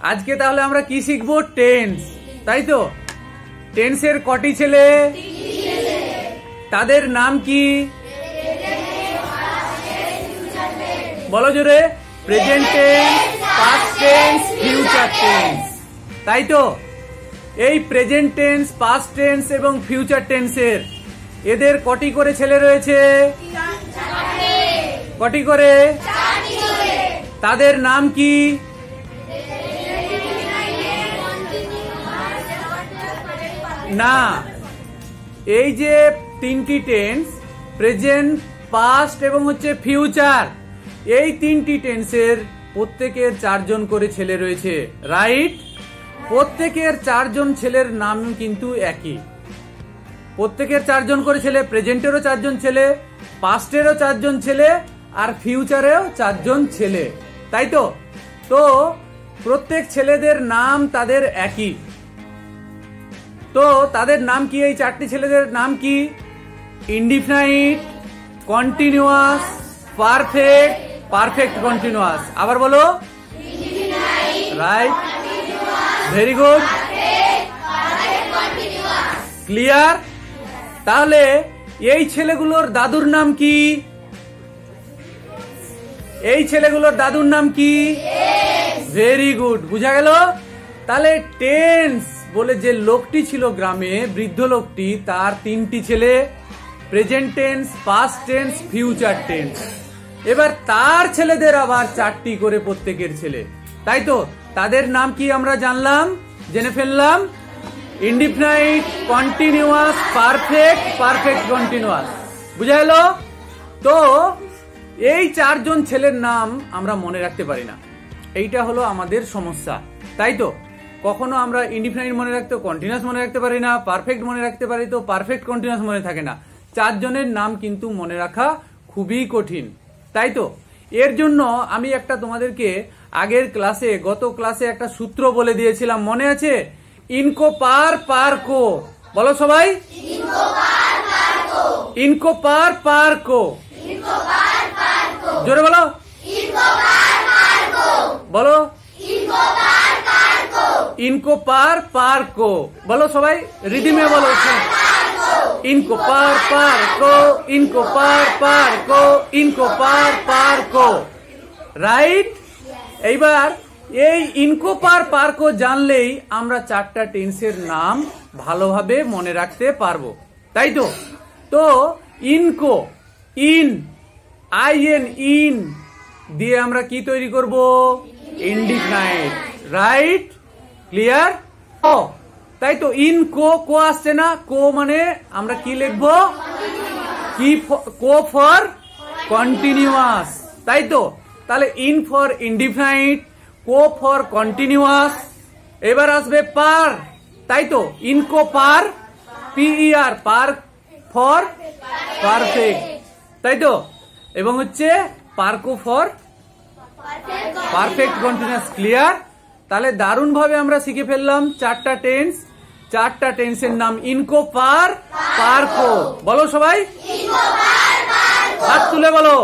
আজকে তাহলে আমরা কি শিখবো? টেন্স, তাই তো? টেন্সের কটি ছেলে? তাদের নাম কি? বলো জোরে। Present tense, past tense, future tense, তাই তো? এই প্রেজেন্ট টেন্স, পাস্ট টেন্স এবং ফিউচার টেন্সের এদের কটি করে ছেলে রয়েছে? কটি করে? তাদের নাম কি? না, এই যে তিনটি টেন্স, প্রেজেন্ট, পাস্ট এবং হচ্ছে ফিউচার, এই তিনটি টেন্সের প্রত্যেকের 4 জন করে ছেলে রয়েছে, রাইট? প্রত্যেকের 4 জন ছেলের নাম কিন্তু একই। প্রত্যেকের 4 জন করে ছেলে, প্রেজেন্টেরও 4 জন ছেলে, পাস্টেরও 4 জন ছেলে, আর ফিউচারেও 4 জন ছেলে, তাই তো? তো প্রত্যেক ছেলেদের নাম তাদের একই। তো তাদের নাম কি? এই 4টি ছেলেদের নাম কি? Indefinite, continuous, perfect, perfect continuous. আবার বলো। Right, very good, clear. তাহলে এই ছেলেগুলোর দাদুর নাম কি? এই ছেলেগুলোর দাদুর নাম কি? ভেরি গুড, বুঝা গেল। তাহলে টেন্স বলে যে লোকটি ছিল গ্রামে, বৃদ্ধ লোকটি, তার 3টি ছেলে, present tense, past tense, future tense. এবার তার ছেলেদের আবার 4টি করে প্রত্যেকের ছেলে, তাই তো? তাদের নাম কি আমরা জানলাম, জেনে ফেললাম? Indefinite, continuous, perfect, perfect continuous, বুঝা গেল? তো এই 4 জন ছেলের নাম আমরা মনে রাখতে পারি না, এইটা হলো আমাদের সমস্যা, তাই তো? কখনো আমরা ইনডিফিনাইট মনে রাখতে, কন্টিনিউয়াস মনে রাখতে পারি না, পারফেক্ট মনে রাখতে পারি, তো পারফেক্ট কন্টিনিউয়াস মনে থাকে না। 4 জনের নাম কিন্তু মনে রাখা খুবই কঠিন, তাই তো? এর জন্য আমি একটা তোমাদেরকে আগের ক্লাসে, গত ক্লাসে একটা সূত্র বলে দিয়েছিলাম, মনে আছে? ইনকো পার পার কো, বলো সবাই। ইনকো পার পার কো, জোরে বলো। বলো। इनको पार पार को, बोलो सबाई रिदिमे बोलो। इनको पार पार को, इनको पार पार को, इनको पार पार को, राइट? এইবার এই ইনকো পার পার কো জানলেই আমরা 4টা টেন্সের নাম ভালোভাবে মনে রাখতে পারবো, তাই তো? তো ইনকো, ইন, আইএন, ইন দিয়ে আমরা কি তৈরি করব? Indefinite, right? ক্লিয়ার? ও তাই তো, ইন কো, কো আসছে না? কো মানে আমরা কি লিখবো? কি? কো ফর কন্টিনিউয়াস, তাই তো? তাহলে in for indefinite, co for continuous. এবার আসবে পার, তাই তো? ইনকো পার, পিইআর, পার ফর পারফেক্ট, তাই তো? এবং হচ্ছে পারকো ফর পারফেক্ট কন্টিনিউয়াস, ক্লিয়ার? তাহলে দারুণ ভাবে আমরা শিখে ফেললাম 4টা টেন্স। 4টা টেন্সের নাম ইনকো পার পার কো, বলো সবাই। হাত তুলে বলো।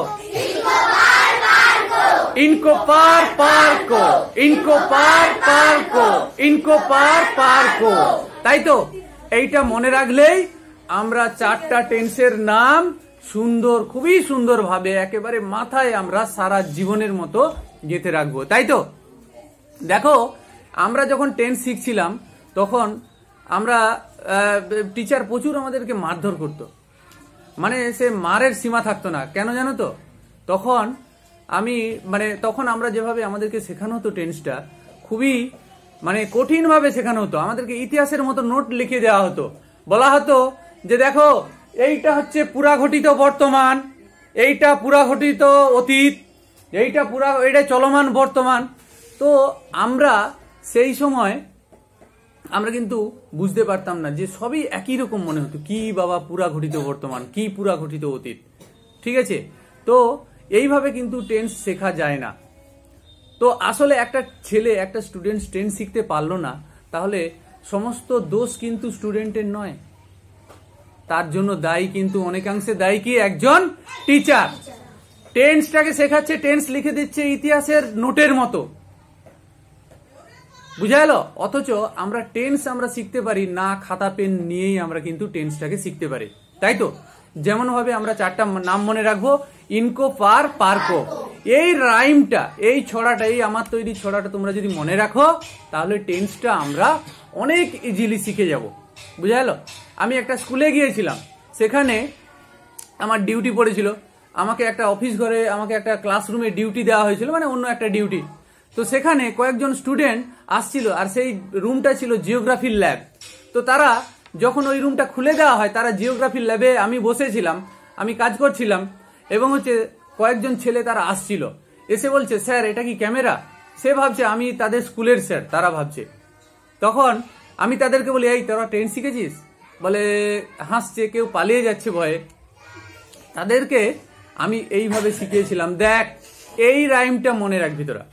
ইনকো পার পার কো, ইনকো পার পার কো, ইনকো পার পার কো, তাই তো? এইটা মনে রাখলেই আমরা 4টা টেন্সের নাম সুন্দর, খুবই সুন্দর ভাবে একেবারে মাথায় আমরা সারা জীবনের মতো গেঁথে রাখবো, তাই তো? দেখো, আমরা যখন টেন্স শিখছিলাম তখন আমরা টিচার প্রচুর আমাদেরকে মারধর করতো, মানে সে মারের সীমা থাকতো না। কেন জানো তো? তখন তখন আমরা যেভাবে আমাদেরকে শেখানো হতো টেন্সটা, খুবই কঠিন ভাবে শেখানো হতো। আমাদেরকে ইতিহাসের মতো নোট লিখে দেওয়া হতো, বলা হতো যে দেখো এইটা হচ্ছে পুরা ঘটিত বর্তমান, এইটা পুরা ঘটিত অতীত, এইটা চলমান বর্তমান। তো আমরা সেই সময় আমরা কিন্তু বুঝতে পারতাম না, যে সবই একই রকম মনে হতো। কি বাবা পুরা ঘটিত বর্তমান, কি পুরা ঘটিত অতীত, ঠিক আছে? তো এইভাবে কিন্তু টেন্স শেখা যায় না। তো আসলে একটা ছেলে, একটা স্টুডেন্ট টেন্স শিখতে পারলো না, তাহলে সমস্ত দোষ কিন্তু স্টুডেন্টের নয়, তার জন্য দায়ী কিন্তু অনেকাংশে দায়ী কি? একজন টিচার। টেন্সটাকে শেখাচ্ছে, টেন্স লিখে দিচ্ছে ইতিহাসের নোটের মতো, বুঝা গেল? অথচ আমরা টেন্স আমরা শিখতে পারি না, খাতা পেন নিয়েই আমরা কিন্তু টেন্সটাকে শিখতে পারি, তাই তো? যেমন ভাবে আমরা 4টা নাম মনে রাখবো, ইনকো, পার, পার্কো। এই রাইমটা, এই ছড়াটা, এই আমার তৈরি ছড়াটা তোমরা যদি মনে রাখো, তাহলে টেন্সটা আমরা অনেক ইজিলি শিখে যাব। বুঝা গেল? আমি একটা স্কুলে গিয়েছিলাম, সেখানে আমার ডিউটি পড়েছিল, আমাকে একটা অফিস ঘরে, আমাকে একটা ক্লাসরুমে ডিউটি দেওয়া হয়েছিল, মানে অন্য একটা ডিউটি। তো সেখানে কয়েকজন স্টুডেন্ট আসছিল, আর সেই রুমটা ছিল জিওগ্রাফির ল্যাব। তো তারা যখন ওই রুমটা খুলে দেওয়া হয়, তারা জিওগ্রাফির ল্যাবে, আমি বসেছিলাম, আমি কাজ করছিলাম, এবং কয়েকজন ছেলে তারা আসছিল, এসে বলছে, স্যার এটা কি ক্যামেরা? সে ভাবছে আমি তাদের স্কুলের স্যার, তারা ভাবছে। তখন আমি তাদেরকে বলি, এই তোরা টেন্স শিখেছিস? বলে হাসছে, কেউ পালিয়ে যাচ্ছে ভয়ে। তাদেরকে আমি এইভাবে শিখিয়েছিলাম, দেখ এই রাইমটা মনে রাখবি তোরা,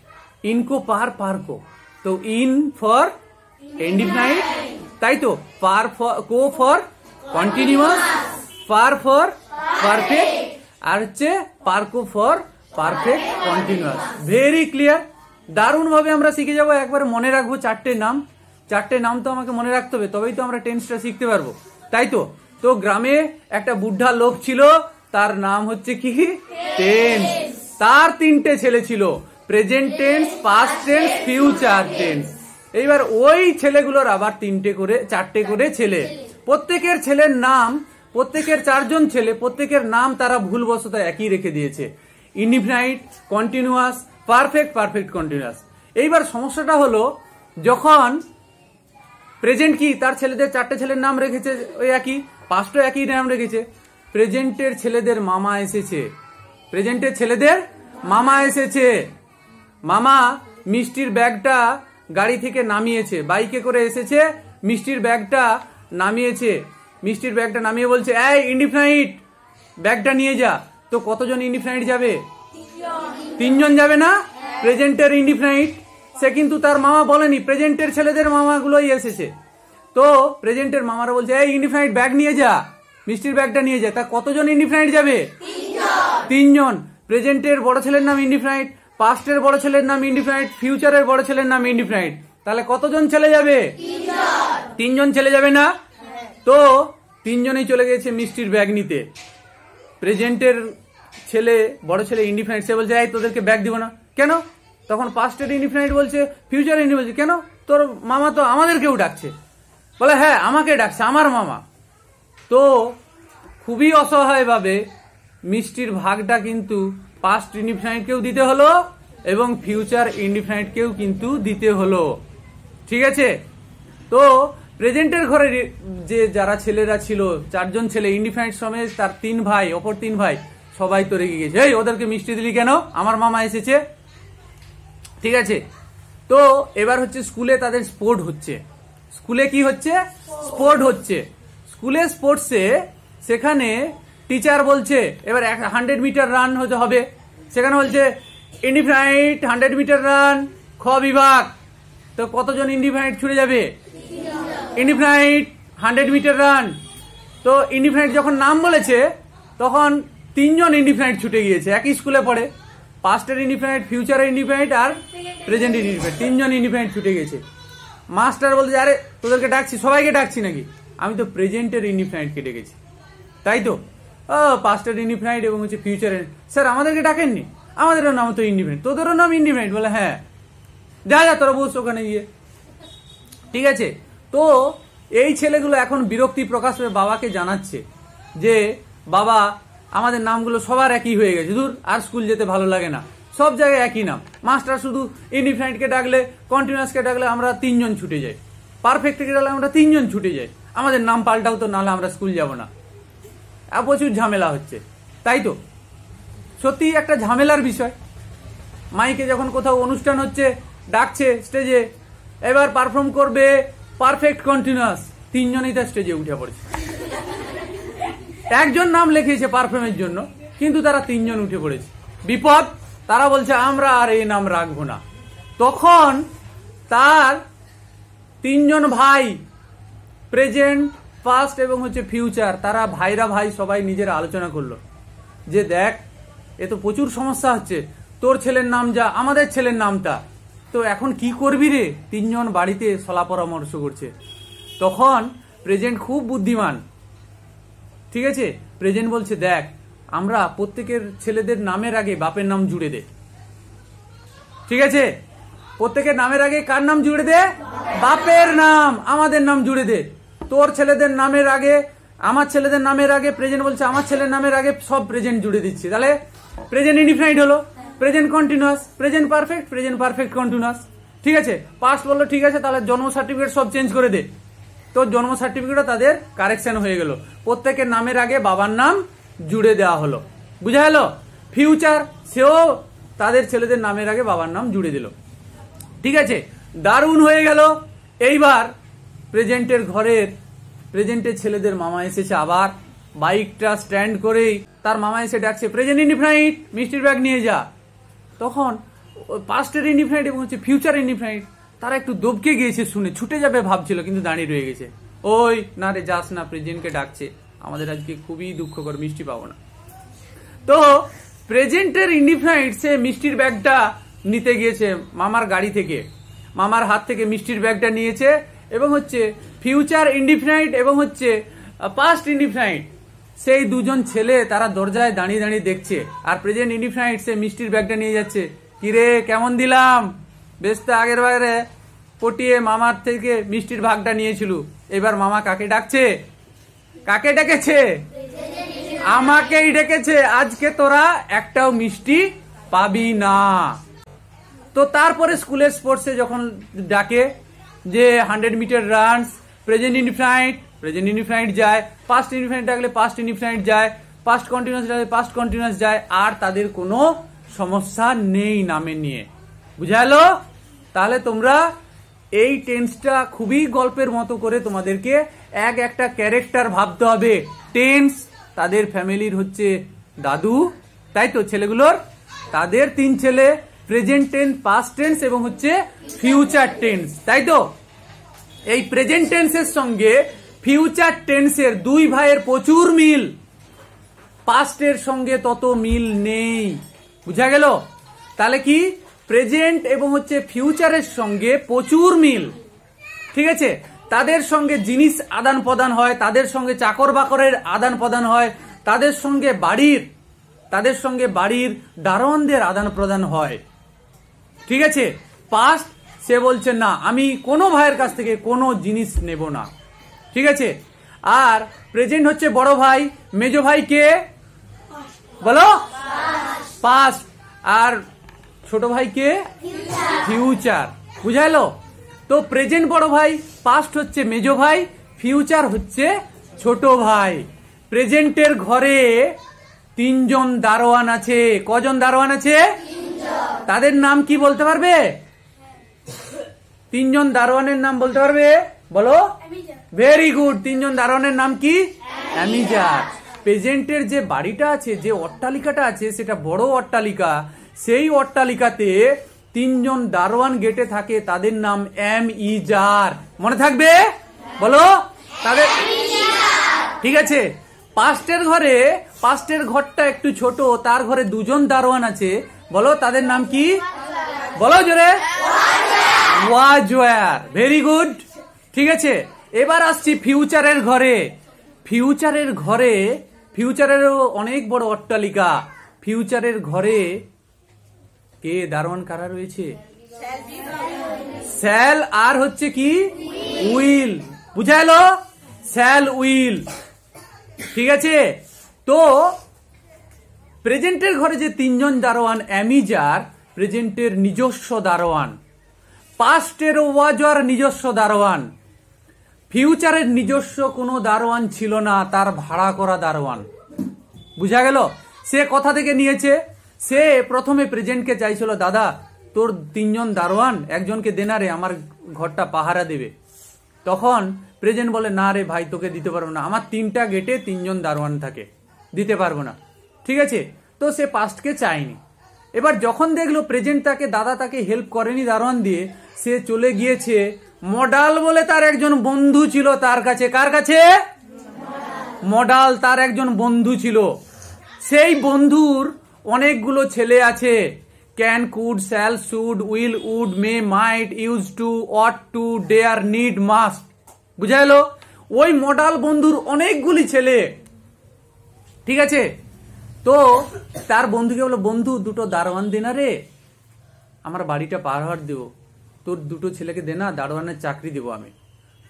ইনকো, পার, পার্কো। তো ইন ফর ইনডিফিনাইট, তাই তো? পার ফর, কো ফর কন্টিনিউয়াস, পার ফর পারফেক্ট, আর পার্কো for perfect continuous. Very clear, দারুণ ভাবে আমরা শিখে যাবো। একবার মনে রাখবো 4টে নাম। 4টে নাম তো আমাকে মনে রাখতে হবে, তবেই তো আমরা টেন্সটা শিখতে পারবো, তাই তো? তো গ্রামে একটা বুদ্ধা লোক ছিল, তার নাম হচ্ছে কি? টেন্স। তার 3টে ছেলে ছিল, present tense, past tense, future tense. এইবার ওই ছেলেগুলোর আবার 4টে করে ছেলে। প্রত্যেকের ছেলের নাম, প্রত্যেকের 4জন ছেলে, প্রত্যেকের নাম তারা ভুলবশত একই রেখে দিয়েছে, indefinite, continuous, perfect, perfect continuous. এইবার সমস্যাটা হলো, যখন প্রেজেন্ট কি, তার ছেলেদের 4টে ছেলের নাম রেখেছে ওই একই, পাস্টও একই নাম রেখেছে। প্রেজেন্টের ছেলেদের মামা এসেছে, প্রেজেন্টের ছেলেদের মামা এসেছে। মামা মিষ্টির ব্যাগটা গাড়ি থেকে নামিয়েছে, বাইকে করে এসেছে, মিষ্টির ব্যাগটা নামিয়েছে। মিষ্টির ব্যাগটা নামিয়ে বলছে, এই ইনডিফিনাইট, ব্যাগটা নিয়ে যা। তো কতজন ইনডিফিনাইট যাবে? 3জন যাবে না? প্রেজেন্টের ইনডিফিনাইট, সে কিন্তু তার মামা বলেনি, প্রেজেন্টের ছেলেদের মামাগুলোই এসেছে। তো প্রেজেন্টের মামারা বলছে, এই ইনডিফিনাইট, ব্যাগ নিয়ে যা, মিষ্টির ব্যাগটা নিয়ে যা। তা কতজন ইনডিফিনাইট যাবে? 3জন। প্রেজেন্টের বড় ছেলের নাম ইনডিফিনাইট, পাস্টের বড় ছেলের নাম ইনডিফিনাইট, ফিউচারের বড় ছেলের নাম ইনডিফিনাইট। তাহলে কতজন ছেলে যাবে? 3জন ছেলে যাবে না? তো 3জনই চলে গেছে মিষ্টির ব্যাগ নিতে। প্রেজেন্টের ছেলে, বড় ছেলে ইনডিফিনাইট, সে বলছে, এই তোদেরকে ব্যাগ দিব না। কেন? তখন পাস্টের ইনডিফিনাইট বলছে, ফিউচার ইনডিফিনাইট বলছে, কেন? তোর মামা তো আমাদেরকেও ডাকছে। বলে, হ্যাঁ আমাকে ডাকছে, আমার মামা। তো খুবই অসহায় ভাবে মিষ্টির ভাগটা কিন্তু পাস্ট ইনডিফিনাইটকেও দিতে হলো, এবং ফিউচার ইনডিফিনাইটকেও কিন্তু দিতে হলো। ঠিক আছে? তো প্রেজেন্টের ঘরে যে যারা ছেলেরা ছিল, 4জন ছেলে, ইনডিফিনাইট সমেত তার 3 ভাই, অপর 3 ভাই, সবাই তো রেগে গেছে, এই ওদেরকে মিষ্টি দিলি কেন? আমার মামা এসেছে। ঠিক আছে? তো এবার হচ্ছে স্কুলে তাদের স্পোর্ট হচ্ছে। স্কুলে কি হচ্ছে? স্পোর্ট হচ্ছে। স্কুলে স্পোর্টসে সেখানে টিচার বলছে, এবার 100 মিটার রান হবে, সেখানে বলছে ইনডিফিনাইট 100 মিটার রান, খ বিভাগ। তো কতজন ইনডিফিনাইট ছুটে যাবে? Indefinite 100 metre run. তো ইনডিফিনাইট যখন নাম বলেছে, তখন 3জন ইনডিফিনাইট ছুটে গিয়েছে, একই স্কুলে পড়ে। পাস্টের ইনডিফিনাইট, ফিউচারের ইনডিফিনাইট, আর প্রেজেন্ট ইনডিফিনাইট, 3জন ইনডিফিনাইট ছুটে গেছে। মাস্টার বলছে, আরে তোদেরকে ডাকছি, সবাইকে ডাকছি নাকি? আমি তো প্রেজেন্টের ইনডিফিনাইটকে ডেকেছি, তাই তো? পাস্টের ইনডিফিনাইট এবং হচ্ছে ফিউচারের। স্যার আমাদেরকে ডাকেননি? আমাদেরও নাম তো ইনডিফিনাইট। তোদেরও নাম ইনডিফিনাইট? বলে, হ্যাঁ। যা যা তোরা বস ওখানে গিয়ে। ঠিক আছে? তো এই ছেলেগুলো এখন বিরক্তি প্রকাশ করে বাবাকে জানাচ্ছে যে, বাবা আমাদের নামগুলো সবার একই হয়ে গেছে, দূর, আর স্কুল যেতে ভালো লাগে না, সব জায়গায় একই নাম। মাস্টার শুধু ইনডিফিনাইটকে ডাকলে, কন্টিনিউয়াসকে ডাকলে আমরা 3জন ছুটে যাই, পারফেক্টকে ডাকলে আমরা 3জন ছুটে যাই। আমাদের নাম পাল্টাও তো, নাহলে আমরা স্কুল যাব না। আর প্রচুর ঝামেলা হচ্ছে, তাই তো? সত্যি একটা ঝামেলার বিষয়। মাইকে যখন কোথাও অনুষ্ঠান হচ্ছে, ডাকছে স্টেজে, এবার পারফর্ম করবে পারফেক্ট কন্টিনিউয়াস, 3জনই তার স্টেজে উঠে পড়েছে। একজন নাম লিখিয়েছে পারফর্মের জন্য, কিন্তু তারা 3জন উঠে পড়েছে। বিপদ, তারা বলছে আমরা আর এই নাম রাখবো না। তখন তার 3জন ভাই, প্রেজেন্ট, পাস্ট এবং হচ্ছে ফিউচার, তারা ভাইরা ভাই সবাই নিজের আলোচনা করলো যে, দেখ এ তো প্রচুর সমস্যা হচ্ছে, তোর ছেলের নাম যা, আমাদের ছেলের নামটা। তো এখন কি করবি রে? তিনজন বাড়িতে সলা পরামর্শ করছে। তখন প্রেজেন্ট খুব বুদ্ধিমান, ঠিক আছে, প্রেজেন্ট বলছে দেখ আমরা প্রত্যেকের ছেলেদের নামের আগে বাপের নাম জুড়ে দে। ঠিক আছে, প্রত্যেকের নামের আগে কার নাম জুড়ে দে? বাপের নাম, আমাদের নাম জুড়ে দে। তোর ছেলেদের নামের আগে, আমার ছেলেদের নামের আগে, প্রেজেন্ট বলছে আমার ছেলের নামের আগে সব প্রেজেন্ট জুড়ে দিচ্ছি। তাহলে প্রেজেন্ট ইনডিফিনাইট হলো, present continuous, present perfect continuous. ঠিক আছে, পাস্ট বললো ঠিক আছে, তাহলে জন্ম সার্টিফিকেট সব চেঞ্জ করে দে। তো জন্ম সার্টিফিকেটও তাদের কারেকশন হয়ে গেল, প্রত্যেকের নামের আগে বাবার নাম জুড়ে দেওয়া হলো। বুঝা গেল? ফিউচার, সেও তাদের ছেলেদের নামের আগে বাবার নাম জুড়ে দিল। ঠিক আছে, দারুণ হয়ে গেল। এইবার প্রেজেন্টের ছেলেদের মামা এসেছে, আবার বাইকটা স্ট্যান্ড করেই তার মামা এসে ডাকছে প্রেজেন্ট ইনডিফিনাইট, মিষ্টির ব্যাগ নিয়ে যা। তখন পাস্টের ইনডিফিনাইট এবং হচ্ছে ফিউচার ইনডিফিনাইট তারা একটু দবকে গিয়েছে, শুনে ছুটে যাবে ভাবছিল, কিন্তু দাঁড়িয়ে রয়ে গেছে। ওই না রে, যাস না, প্রেজেন্টকে ডাকছে, আমাদের আজকে খুবই দুঃখকর, মিষ্টি পাবো না। তো প্রেজেন্টের ইনডিফিনাইট সে মিষ্টির ব্যাগটা নিতে গিয়েছে মামার গাড়ি থেকে, মামার হাত থেকে মিষ্টির ব্যাগটা নিয়েছে, এবং হচ্ছে ফিউচার ইনডিফিনাইট এবং হচ্ছে পাস্ট ইনডিফিনাইট সেই দুজন ছেলে তারা দরজায় দাঁড়িয়ে দাঁড়িয়ে দেখছে, আর প্রেজেন্ট ইনডিফিনাইট সে মিষ্টির ব্যাগটা নিয়ে যাচ্ছে। কিরে কেমন দিলাম? বেশ তো, আগের বারে পটিয়ে মামার থেকে মিষ্টির ভাগটা নিয়েছিল, এবার মামা কাকে ডাকছে? কাকে ডেকেছে? আমাকেই ডেকেছে, আজকে তোরা একটাও মিষ্টি পাবি না। তো তারপরে স্কুলের স্পোর্টসে যখন ডাকে যে 100 মিটার রানস, প্রেজেন্ট ইনডিফিনাইট যায়, পাস্ট ইনডিফিনাইট ডাকলে পাস্ট ইনডিফিনাইট যায়, পাস্ট কন্টিনিউয়াস ডাকলে পাস্ট কন্টিনিউয়াস যায়, আর তাদের কোনো সমস্যা নেই নামে নিয়ে। বুঝা গেল? তাহলে তোমরা এই টেন্সটা খুবই গল্পের মতো করে তোমাদেরকে একটা ক্যারেক্টার ভাবতে হবে। টেন্স, তাদের ফ্যামিলির হচ্ছে দাদু, তাই তো ছেলেগুলোর, তাদের 3 ছেলে, প্রেজেন্ট টেন্স, পাস্ট টেন্স এবং হচ্ছে ফিউচার টেন্স, তাই তো। এই প্রেজেন্ট টেন্সের সঙ্গে ফিউচার টেন্সের 2 ভাইয়ের প্রচুর মিল, পাস্টের সঙ্গে তত মিল নেই। বুঝা গেল? তাহলে কি প্রেজেন্ট এবং হচ্ছে ফিউচারের সঙ্গে প্রচুর মিল। ঠিক আছে, তাদের সঙ্গে জিনিস আদান প্রদান হয়, তাদের সঙ্গে চাকর বাকরের আদান প্রদান হয়, তাদের সঙ্গে বাড়ির দারোয়ানদের আদান প্রদান হয়। ঠিক আছে, পাস্ট সে বলছে না, আমি কোনো ভাইয়ের কাছ থেকে কোনো জিনিস নেব না। ঠিক আছে, আর প্রেজেন্ট হচ্ছে বড় ভাই, মেজো ভাই কে বলো? পাস্ট। আর ছোট ভাই কে? ফিউচার। বুঝা গেল? তো প্রেজেন্ট বড় ভাই, পাস্ট হচ্ছে মেজো ভাই, ফিউচার হচ্ছে ছোট ভাই। প্রেজেন্টের ঘরে 3 জন দারোয়ান আছে। কজন দারোয়ান আছে? 3 জন। তাদের নাম কি বলতে পারবে? 3 জন দারোয়ানের নাম বলতে পারবে? বলো। Very good. 3 জন দারোয়ানের নাম কি? অ্যামিজার। প্রেজেন্টের যে বাড়িটা আছে, যে অট্টালিকাটা আছে, সেটা বড় অট্টালিকা। সেই অট্টালিকাতে 3 জন দারোয়ান গেটে থাকে, তাদের নাম অ্যামিজার। মনে থাকবে? বলো তাদের। ঠিক আছে, পাস্টের ঘরটা একটু ছোট, তার ঘরে 2 জন দারোয়ান আছে, বলো তাদের নাম কি? বলো জোরে। ওয়াজওয়ার। Very good. ঠিক আছে, এবার আসছি ফিউচারের ঘরে। ফিউচারেরও অনেক বড় অট্টালিকা। ফিউচারের ঘরে কে দারোয়ান কারা রয়েছে? স্যাল আর হচ্ছে কি? উইল। বুঝা গেল? Shall, will. ঠিক আছে, তো প্রেজেন্টের ঘরে যে 3 জন দারোয়ান, অ্যামিজার প্রেজেন্টের নিজস্ব দারোয়ান, পাস্টের ওয়াজওয়ার নিজস্ব দারোয়ান, ফিউচারের নিজস্ব কোনো দারোয়ান ছিল না, তার ভাড়া করা দারোয়ান। বুঝা গেল? সে কথা থেকে নিয়েছে। সে প্রথমে প্রেজেন্টকে চাইছিল, দাদা তোর 3 জন দারোয়ান, একজনকে দেনারে, আমার ঘরটা পাহারা দেবে। তখন প্রেজেন্ট বলে, না রে ভাই, তোকে দিতে পারবো না, আমার 3টা গেটে 3 জন দারোয়ান থাকে, দিতে পারবো না। ঠিক আছে, তো সে পাস্টকে চায়নি। এবার যখন দেখলো প্রেজেন্ট দাদা তাকে হেল্প করেনি দারোয়ান দিয়ে, সে চলে গিয়েছে মডাল বলে তার একজন বন্ধু ছিল তার কাছে। কার কাছে? মডাল, তার একজন বন্ধু ছিল। সেই বন্ধুর অনেকগুলো ছেলে আছে, can, could, shall, should, will, would, may, might, use to, ought to, dare, need, must. বুঝা গেল? ওই মডাল বন্ধুর অনেকগুলি ছেলে, ঠিক আছে? তো তার বন্ধুকে বলো, বন্ধু দুটো দারোয়ান দে না রে, আমার বাড়িটা পার হওয়ার দেবো, তোর দুটো ছেলেকে দে না, দারোয়ানের চাকরি দেবো আমি।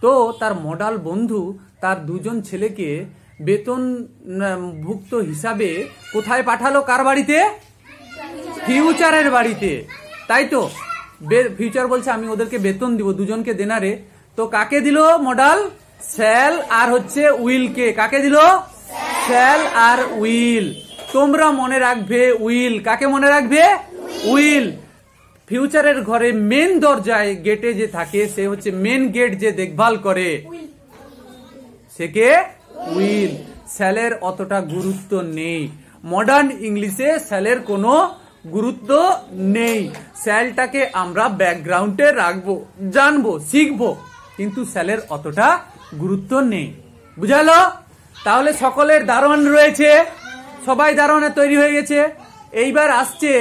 তো তার মডাল বন্ধু তার দুজন ছেলেকে বেতন ভুক্ত হিসাবে কোথায় পাঠালো? কার বাড়িতে? ফিউচারের বাড়িতে, তাই তো? ফিউচার বলছে আমি ওদেরকে বেতন দিব, দুজনকে দেনারে। তো কাকে দিল মডাল? শ্যাল আর হচ্ছে উইলকে। কাকে দিল? শ্যাল আর উইল। তোমরা মনে রাখবে উইল। কাকে মনে রাখবে? উইল। ফিউচারের ঘরে মেন দরজায় গেটে যে থাকে সে হচ্ছে মেন গেট যে দেখভাল করে, সে কে? উইল। শ্যালের অতটা গুরুত্ব নেই। মডার্ন ইংলিশে শ্যালের কোনো গুরুত্ব নেই। শ্যালটাকে আমরা ব্যাকগ্রাউন্ডে রাখবো, জানবো, শিখবো, কিন্তু শ্যালের অতটা গুরুত্ব নেই। বুঝালো? তাহলে সকলের দারোয়ান রয়েছে, সবাই দারোয়ানে তৈরি হয়ে গেছে। এইবার আসছে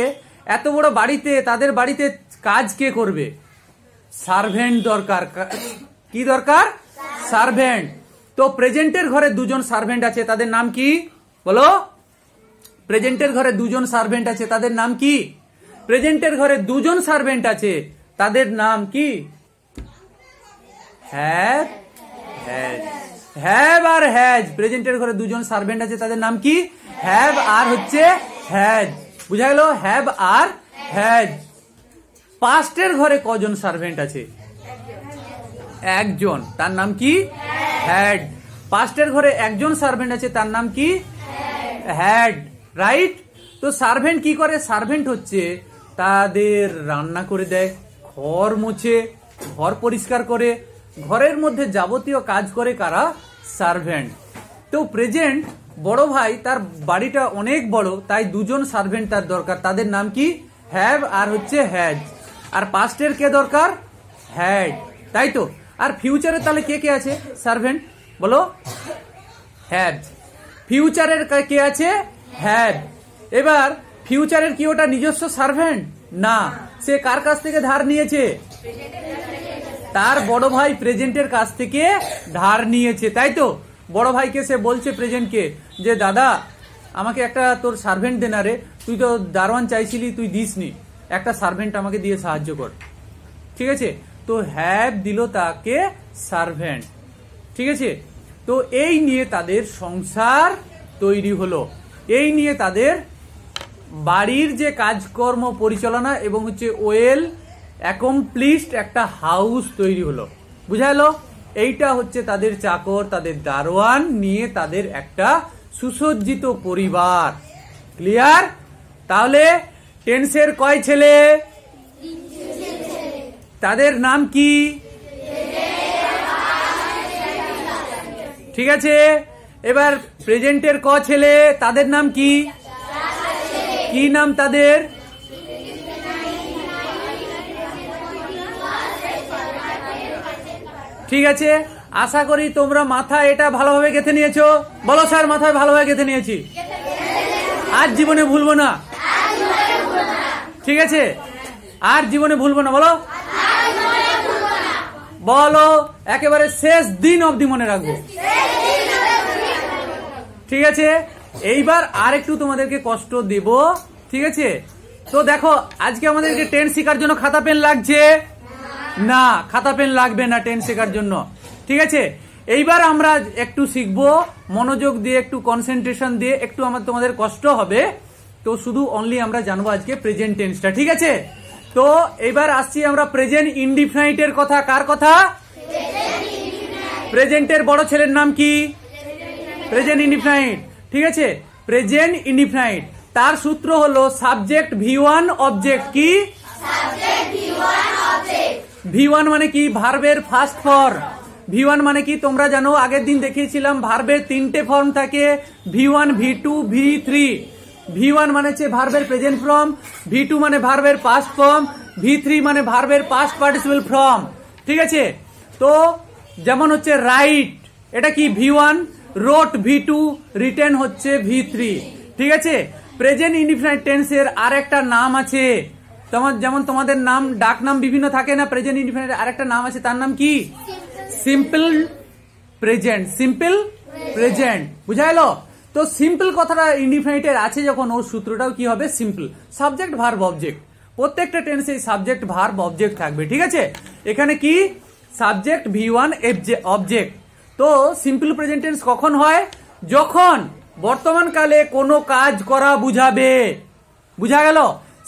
এত বড় বাড়িতে, তাদের বাড়িতে কাজ কে করবে? সার্ভেন্ট দরকার। কি দরকার? সার্ভেন্ট। তো প্রেজেন্টের ঘরে দুজন সার্ভেন্ট আছে, তাদের নাম কি? বলো। প্রেজেন্টের ঘরে দুজন সার্ভেন্ট আছে, তাদের নাম কি? প্রেজেন্টের ঘরে দুজন সার্ভেন্ট আছে, তাদের নাম কি? Have, has. হ্যাভ আর হ্যাজ। প্রেজেন্টের ঘরে দুজন সার্ভেন্ট আছে, তাদের নাম কি? হ্যাভ আর হচ্ছে হ্যাজ। বুঝা গেল? হ্যাভ আর হ্যাজ। পাস্টের ঘরে কজন সার্ভেন্ট আছে? একজন, তার নাম কি? হ্যাড। পাস্টের ঘরে একজন সার্ভেন্ট আছে, তার নাম কি? হ্যাড। রাইট? তো সার্ভেন্ট কি করে? সার্ভেন্ট হচ্ছে তাদের রান্না করে দেয়, ঘর মুছে, ঘর পরিষ্কার করে, ঘরের মধ্যে যাবতীয় কাজ করে কারা? সার্ভেন্ট। তো প্রেজেন্ট বড় ভাই, তার বাড়িটা অনেক বড়, তাই দুজন সার্ভেন্ট তার দরকার, তাদের নাম কি? হ্যাভ আর হচ্ছে হ্যাজ। আর পাস্টের কে দরকার? হ্যাড। তাই তো? আর ফিউচারে তাহলে কে কে আছে সার্ভেন্ট? বলো। হ্যাভ। ফিউচারের কে আছে? হ্যাভ। এবার ফিউচারের কি ওটা নিজস্ব সার্ভেন্ট? না, সে কার কাছ থেকে ধার নিয়েছে? তার বড় ভাই প্রেজেন্টের কাছ থেকে ধার নিয়েছে, তাই তো? বড় ভাইকে সে বলছে প্রেজেন্টকে যে দাদা আমাকে একটা তোর সার্ভেন্ট দে না রে, তুই তো দারোয়ান চাইছিলি, তুই দিসনি, একটা সার্ভেন্ট আমাকে দিয়ে সাহায্য কর। ঠিক আছে? তো হ্যাভ দিল তাকে সার্ভেন্ট। ঠিক আছে? তো এই নিয়ে তাদের সংসার তৈরি হলো, এই নিয়ে তাদের বাড়ির যে কাজকর্ম পরিচালনা এবং হচ্ছে ওয়েল অ্যাকমপ্লিশড একটা হাউস তৈরি হলো। বুঝা গেল? এইটা হচ্ছে তাদের চাকর, তাদের দারোয়ান নিয়ে তাদের একটা সুসজ্জিত পরিবার। ক্লিয়ার? তাহলে টেন্সের কয় ছেলে? তাদের নাম কি? ঠিক আছে। এবার প্রেজেন্টের ক ছেলে, তাদের নাম কি? কি নাম তাদের? ঠিক আছে, আশা করি তোমরা মাথায় এটা ভালোভাবে গেঁথে নিয়েছো। বলো স্যার মাথায় ভালোভাবে গেঁথে নিয়েছি, আর জীবনে ভুলবো না। ঠিক আছে, আর জীবনে ভুলবো না। বলো বলো, একেবারে শেষ দিন অবধি মনে রাখবো। ঠিক আছে, এইবার আর একটু তোমাদেরকে কষ্ট দেব। ঠিক আছে, তো দেখো আজকে আমাদেরকে টেন্স শেখার জন্য খাতা পেন লাগছে না? খাতা পেন লাগবে না টেন্স শেখার জন্য। ঠিক আছে, এইবার আমরা একটু শিখবো মনোযোগ দিয়ে, একটু কনসেন্ট্রেশন দিয়ে, একটু তোমাদের কষ্ট হবে। তো শুধু অনলি আমরা জানবো আজকে প্রেজেন্ট টেন্সটা। ঠিক আছে, তো এবার আসছি আমরা প্রেজেন্ট ইনডিফিনাইটের কথা। কার কথা? প্রেজেন্টের বড় ছেলের নাম কি? Present indefinite. ঠিক আছে, প্রেজেন্ট ইনডিফিনাইট তার সূত্র হলো সাবজেক্ট V1 অবজেক্ট। কি V1 মানে কি? ভার্বের ফার্স্ট ফর্ম। V1 মানে কি তোমরা জানো, আগের দিন দেখিয়েছিলাম ভার্বের তিনটে ফর্ম থাকে, V1, V2, V3। V1 মানে হচ্ছে ভার্বের প্রেজেন্ট ফর্ম, V2 মানে ভার্বের পাস্ট ফর্ম, V3 মানে ভার্বের পাস্ট পার্টিসিপল ফর্ম। ঠিক আছে, তো যেমন হচ্ছে রাইট, এটা কি? V1। রোট V2, রিটেন হচ্ছে V3। ঠিক আছে, প্রেজেন্ট ইনডিফিনাইট টেন্সের আর একটা নাম আছে, যেমন তোমাদের নাম ডাক নাম বিভিন্ন থাকে না, প্রেজেন্ট ইনডিফিনাইট আর একটা নাম আছে, তার নাম কি? Simple present. সিম্পল প্রেজেন্ট, বুঝা গেল? তো সিম্পল কথাটা ইনডিফিনাইটের আছে যখন, ওর সূত্রটাও কি হবে? সিম্পল। সাবজেক্ট ভার্ব অবজেক্ট, প্রত্যেকটা টেন্সে সাবজেক্ট ভার্ব অবজেক্ট থাকবে, ঠিক আছে? এখানে কি সাবজেক্ট V1 অবজেক্ট। তো সিম্পল প্রেজেন্ট টেন্স কখন হয়? যখন বর্তমান কালে কোনো কাজ করা বুঝাবে, বুঝা গেল?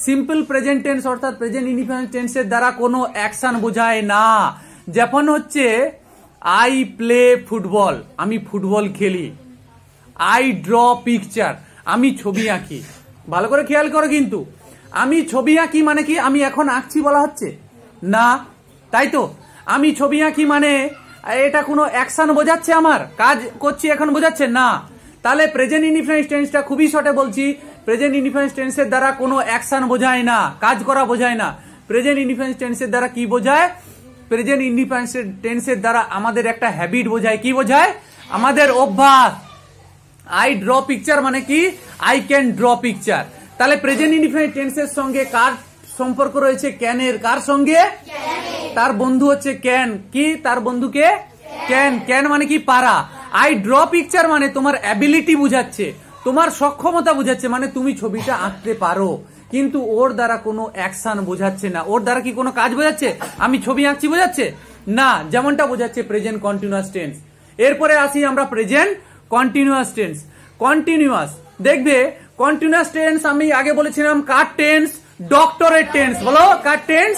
সিম্পল প্রেজেন্ট টেন্স অর্থাৎ প্রেজেন্ট ইনডিফিনাইট টেন্সের দ্বারা কোনো অ্যাকশন বোঝায় না। যেমন হচ্ছে আই প্লে ফুটবল, আমি ফুটবল খেলি। আই ড্র পিকচার, আমি ছবি আঁকি। ভালো করে খেয়াল করো কিন্তু, আমি ছবি আঁকি মানে কি আমি এখন আঁকছি বলা হচ্ছে না, তাই তো? আমি ছবি আঁকি মানে এটা কোনো অ্যাকশন বোঝাচ্ছে, আমার কাজ করছি এখন বোঝাচ্ছে না। তাহলে প্রেজেন্ট ইনডিফিনাইট টেন্সটা খুবই শর্টে বলছি, প্রেজেন্ট ইনডিফিনাইট টেন্সের দ্বারা কোনো অ্যাকশন বোঝায় না, কাজ করা বোঝায় না। প্রেজেন্ট ইনডিফিনাইট টেন্সের দ্বারা কি বোঝায়? প্রেজেন্ট ইনডিফিনাইট টেন্সের দ্বারা আমাদের একটা হ্যাবিট বোঝায়। কি বোঝায়? আমাদের অভ্যাস। আই ড্র পিকচার মানে কি? I can draw picture. তাহলে প্রেজেন্ট ইনডিফিনাইট টেন্সের সঙ্গে কার সম্পর্ক রয়েছে? ক্যানের। কার সঙ্গে? তার বন্ধু হচ্ছে ক্যান। কি? তার বন্ধুকে ক্যান। ক্যান মানে কি? পারা। আই ড্র পিকচার মানে তোমার অ্যাবিলিটি বুঝাচ্ছে, তোমার সক্ষমতা বুঝাচ্ছে, মানে তুমি ছবিটা আঁকতে পারো। কিন্তু ওর দ্বারা কোনো অ্যাকশন বোঝাচ্ছে না। ওর দ্বারা কি কোনো কাজ বোঝাচ্ছে? আমি ছবি আঁকছি বোঝাচ্ছে না, যেমনটা বোঝাচ্ছে প্রেজেন্ট কন্টিনিউয়াস টেন্স। এরপরে আসি আমরা প্রেজেন্ট কন্টিনিউয়াস টেন্স। কন্টিনিউয়াস দেখবে, কন্টিনিউয়াস টেন্স আমি আগে বলেছিলাম কার টেন্স? Doctorate tense. বলো কার টেন্স?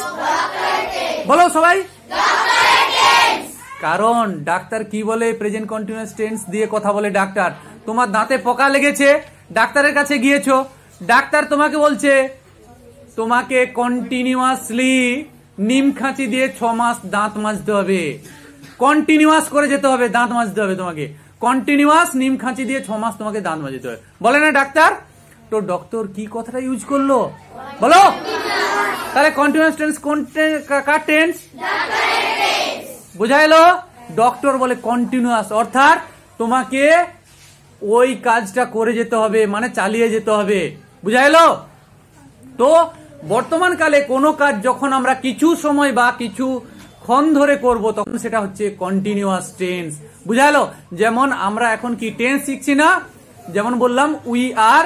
বলো সবাই। কারণ ডাক্তার কি বলে? প্রেজেন্ট কন্টিনিউয়াস টেন্স দিয়ে কথা বলে ডাক্তার। তোমার দাঁতে পোকা লেগেছে, ডাক্তারের কাছে গিয়েছো, ডাক্তার তোমাকে বলছে তোমাকে কন্টিনিউয়াসলি নিম খাঁচি দিয়ে 6 মাস দাঁত মাজতে হবে। কন্টিনিউয়াস করে যেতে হবে, দাঁত মাজতে হবে তোমাকে। কন্টিনিউয়াস নিম খাঁচি দিয়ে 6 মাস তোমাকে দাঁত মাজতে হবে, বলে না ডাক্তার? তো ডক্টর কি কথাটা ইউজ করলো? বলো। তাহলে কন্টিনিউয়াস টেন্স কোন কার টেন্স? বুঝা গেল? ডক্টর বলে কন্টিনিউয়াস, অর্থাৎ তোমাকে ওই কাজটা করে যেতে হবে, মানে চালিয়ে যেতে হবে। বুঝা গেল? তো বর্তমান কালে কোনো কাজ যখন আমরা কিছু সময় বা কিছু ক্ষণ ধরে করব, তখন সেটা হচ্ছে কন্টিনিউয়াস টেন্স। বুঝা গেল? যেমন আমরা এখন কি টেন্স শিখছি না? যেমন বললাম উই আর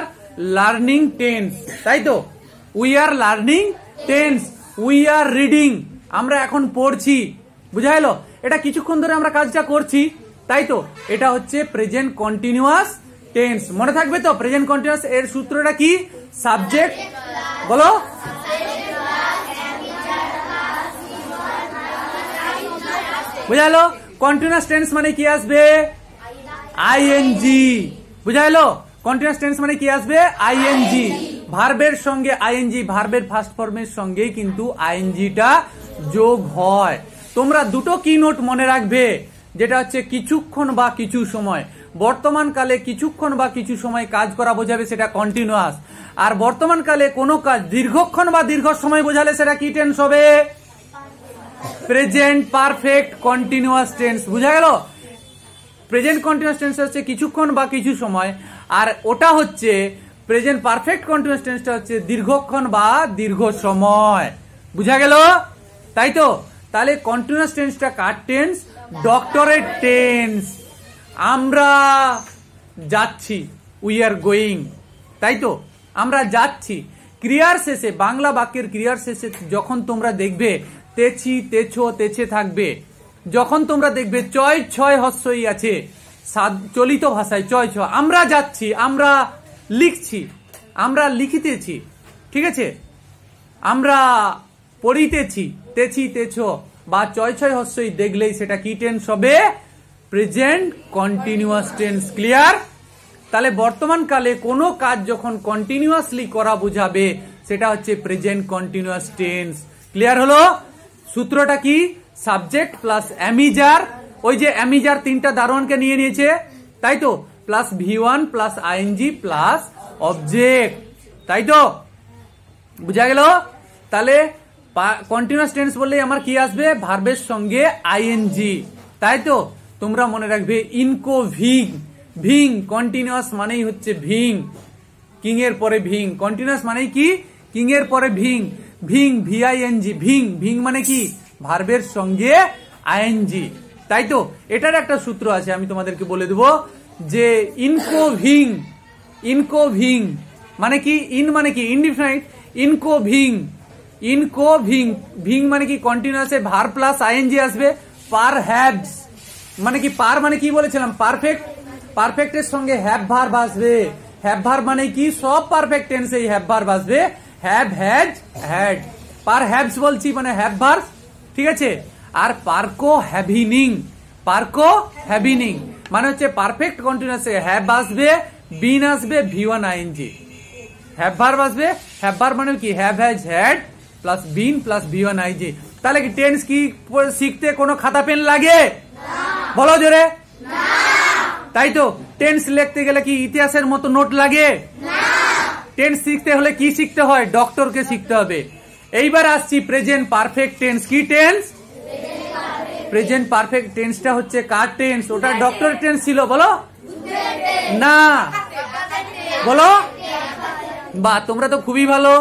লার্নিং টেন্স, তাই তো? We are learning tense. We are reading, আমরা এখন পড়ছি। বুঝা গেল? এটা কিছুক্ষণ ধরে আমরা কাজটা করছি, তাই তো? এটা হচ্ছে প্রেজেন্ট কন্টিনিউয়াস টেন্স। মনে থাকবে তো? প্রেজেন্ট কন্টিনিউয়াস এর সূত্রটা কি? সাবজেক্ট। বলো। বুঝা গেল? কন্টিনিউয়াস টেন্স মানে কি আসবে? আইএনজি। বুঝা গেল? কন্টিনিউয়াস টেন্স মানে কি আসবে? আইএনজি। ভার্বের সঙ্গে আইএনজি, ভার্বের ফার্স্ট ফর্মের সঙ্গেই কিন্তু আইএনজিটা যোগ হয়। তোমরা দুটো কি নোট মনে রাখবে, যেটা হচ্ছে কিছুক্ষণ বা কিছু সময়। বর্তমান কালে কিছুক্ষণ বা কিছু সময় কাজ করা বোঝাবে, সেটা কন্টিনিউয়াস। আর বর্তমান কালে কোনো কাজ দীর্ঘক্ষণ বা দীর্ঘ সময় বোঝালে সেটা কি টেন্স হবে? Present perfect continuous tense. বুঝা গেল? প্রেজেন্ট কন্টিনিউয়াস টেন্স হচ্ছে কিছুক্ষণ বা কিছু সময়, আর ওটা হচ্ছে প্রেজেন্ট পারফেক্ট কন্টিনিউয়াস টেন্সটা হচ্ছে দীর্ঘক্ষণ বা দীর্ঘ সময়। বুঝা গেল? তাই তো? তাহলে কন্টিনিউয়াস টেন্সটা কার টেন্স? Doctorate tense. আমরা যাচ্ছি, উই আর গোয়িং, তাই তো? আমরা যাচ্ছি। ক্রিয়ার শেষে, বাংলা বাক্যের ক্রিয়ার শেষে যখন তোমরা দেখবে তেছি, তেছো, তেছে থাকবে, যখন তোমরা দেখবে চয় ছয় হস্যই আছে চলিত ভাষায়, চয় ছ, আমরা যাচ্ছি, আমরা লিখছি, আমরা লিখিতেছি, ঠিক আছে, আমরা পড়িতেছি, তেছি, তেছো বা চয় ছয় হস্যই দেখলেই সেটা কি টেন্স হবে? Present continuous tense. ক্লিয়ার? তাহলে বর্তমান কালে কোনো কাজ যখন কন্টিনিউয়াসলি করা বুঝাবে, সেটা হচ্ছে প্রেজেন্ট কন্টিনিউয়াস টেন্স। ক্লিয়ার হলো? সূত্রটা কি? সাবজেক্ট প্লাস অ্যামিজার, ওই যে অ্যামিজার তিনটা দারোয়ানকে নিয়ে নিয়েছে, তাই তো? Plus V1 plus ING plus object, তাই তো? বুঝা গেল? তাহলে কন্টিনিউয়াস টেন্স বললেই আমার কি আসবে? ভার্বের সঙ্গে আইএনজি, তাই তো? তোমরা মনে রাখবে ইনকো ভিং, ভিং কন্টিনিউয়াস মানেই হচ্ছে ভিং, কিং এর পরে ভিং। কন্টিনিউয়াস মানে কি? কিং এর পরে ভিং, ভিং ভিআইএনজি, ভিং, ভিং মানে কি? ভার্বের সঙ্গে আইএনজি, তাই তো? এটার একটা সূত্র আছে, আমি তোমাদেরকে বলে দেবো যে ইনকোভিং, ইনকোভিং মানে কি? ইন মানে কি? ইনডিফিনাইট। ইনকোভিং, ইনকোভিং, ভিং মানে কি? কন্টিনিউয়াসে ভার্ব প্লাস আইএনজি আসবে। পার হ্যাভস মানে কি? পার মানে কি বলেছিলাম? পারফেক্ট, পারফেক্টের সঙ্গে হ্যাভ ভার্ব আসবে। হ্যাভ ভার্ব মানে কি? সব পারফেক্ট টেন্সে হ্যাভ ভার্ব আসবে। Have, has, had. Per haves বলছি মানে হ্যাভ ভার্ব, ঠিক আছে? আর পার্কো হ্যাভিনিং, পার্কো হ্যাভিনিং মানে হচ্ছে পারফেক্ট কন্টিনিউয়াসে হ্যাভ আসবে, বিন আসবে, ভি1 আইএনজি। হ্যাভ ভার্ব আসবে, হ্যাভ ভার্ব মানে কি? Have, has, had plus been plus V one ING. তাহলে কি টেন্স কি শিখতে কোনো খাতা পেন লাগে? বলো জোরে। তাই তো? টেন্স লিখতে গেলে কি ইতিহাসের মতো নোট লাগে? টেন্স শিখতে হলে কি শিখতে হয়? ডক্টরকে শিখতে হবে। এইবার আসছি প্রেজেন্ট পারফেক্ট টেন্স। কি টেন্স? প্রেজেন্ট পারফেক্ট টেন্সটা হচ্ছে কার টেন্স? ওটা ডক্টর টেন্স ছিল, বলো না, বলো। বা তোমরা তো খুবই ভালো,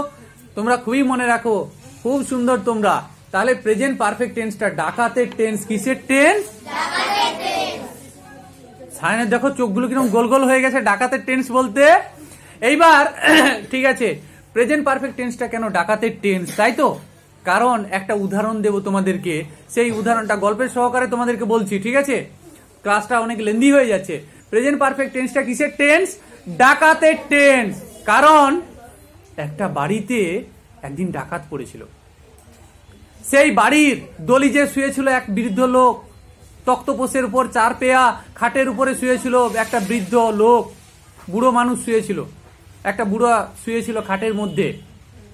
তোমরা খুবই মনে রাখো, খুব সুন্দর তোমরা। তাহলে প্রেজেন্ট পারফেক্ট টেন্সটা ডাকাতের টেন্স। কিসের টেন্স? সায়নের দেখো চোখগুলো কিরকম গোল গোল হয়ে গেছে ডাকাতের টেন্স বলতে। এইবার ঠিক আছে, প্রেজেন্ট পারফেক্ট টেন্সটা কেন ডাকাতের টেন্স, তাই তো? কারণ একটা উদাহরণ দেব তোমাদেরকে, সেই উদাহরণটা গল্পের সহকারে তোমাদেরকে বলছি, ঠিক আছে? ক্লাসটা অনেক লেন্দি হয়ে যাচ্ছে। প্রেজেন্ট পারফেক্ট টেন্সটা কিসের টেন্স? ডাকাতের টেন্স। কারণ একটা বাড়িতে একদিন ডাকাত পড়েছিল। সেই বাড়ির দলিজে শুয়েছিল এক বৃদ্ধ লোক, তক্তপোষের উপর চার পেয়া খাটের উপরে শুয়েছিল একটা বৃদ্ধ লোক, বুড়ো মানুষ শুয়েছিল, একটা বুড়া শুয়েছিল খাটের মধ্যে,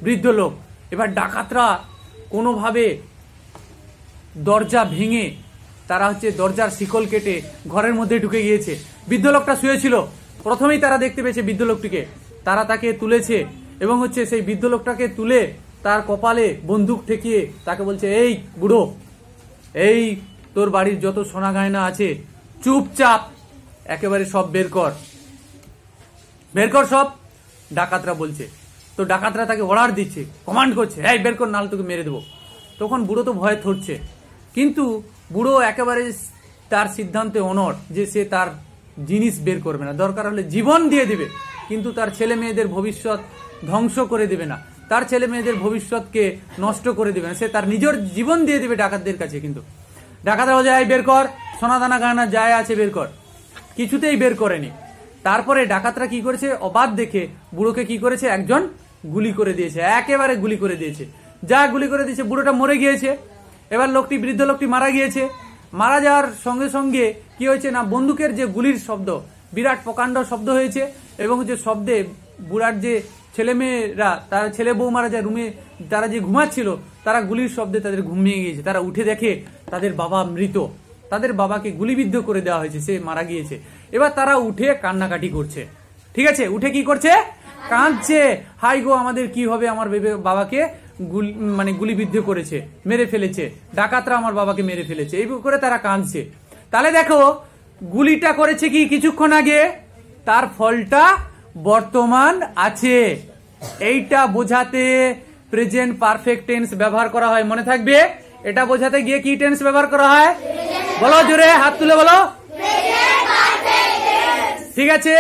বৃদ্ধ লোক। এবার ডাকাতরা কোনোভাবে দরজা ভেঙে তারা হচ্ছে দরজার শিকল কেটে ঘরের মধ্যে ঢুকে গিয়েছে। বৃদ্ধ লোকটা শুয়েছিল, প্রথমেই তারা দেখতে পেয়েছে বৃদ্ধ লোকটিকে, তারা তাকে তুলেছে এবং হচ্ছে সেই বৃদ্ধ লোকটাকে তুলে তার কপালে বন্দুক ঠেকিয়ে তাকে বলছে, এই বুড়ো, এই তোর বাড়ির যত সোনা গয়না আছে চুপচাপ একেবারে সব বের কর, বের কর সব। ডাকাতরা বলছে, তো ডাকাতরা তাকে অর্ডার দিচ্ছে, কমান্ড করছে, এই বের কর নাহলে তোকে মেরে দেবো। তখন বুড়ো তো ভয়ে থরছে, কিন্তু বুড়ো একেবারে তার সিদ্ধান্তে অনড় যে সে তার জিনিস বের করবে না, দরকার হলে জীবন দিয়ে দিবে, কিন্তু তার ছেলে মেয়েদের ভবিষ্যৎ ধ্বংস করে দেবে না, তার ছেলে মেয়েদের ভবিষ্যৎকে নষ্ট করে দেবে না, সে তার নিজের জীবন দিয়ে দেবে ডাকাতদের কাছে। কিন্তু ডাকাতরা বলছে, এই বের কর, সোনাদানা গানা যায় আছে বের কর। কিছুতেই বের করেনি। তারপরে ডাকাতরা কি করেছে, অবাধ দেখে বুড়োকে কি করেছে, একজন গুলি করে দিয়েছে, একেবারে গুলি করে দিয়েছে। যা গুলি করে দিয়েছে, বুড়োটা মরে গিয়েছে। এবার লোকটি, বৃদ্ধ লোকটি মারা গিয়েছে। মারা যাওয়ার সঙ্গে সঙ্গে কি হয়েছে না, বন্দুকের যে গুলির শব্দ, বিরাট প্রকাণ্ড শব্দ হয়েছে, এবং যে শব্দে বুড়ার যে ছেলে মেয়েরা, তার ছেলে বৌমারা যে রুমে তারা যে ঘুমাচ্ছিল, তারা গুলির শব্দে তাদের ঘুমিয়ে গিয়েছে। তারা উঠে দেখে তাদের বাবা মৃত, তাদের বাবাকে গুলিবিদ্ধ করে দেওয়া হয়েছে, সে মারা গিয়েছে। এবার তারা উঠে কান্নাকাটি করছে, ঠিক আছে? উঠে কি করছে, কাঁদছে, হাই গো আমাদের কি হবে, আমার বাবাকে মানে গুলিবিদ্ধ করেছে, মেরে ফেলেছে, ডাকাতরা আমার বাবাকে মেরে ফেলেছে, এই করে তারা কাঁদছে। তাহলে দেখো গুলিটা করেছে কি কিছুক্ষণ আগে, তার ফলটা বর্তমান আছে। এইটা বোঝাতে প্রেজেন্ট পারফেক্ট টেন্স ব্যবহার করা হয়, মনে থাকবে। এটা বোঝাতে গিয়ে কি টেন্স ব্যবহার করা হয়, বলো জোরে, হাত তুলে বলো। ঠিক আছে,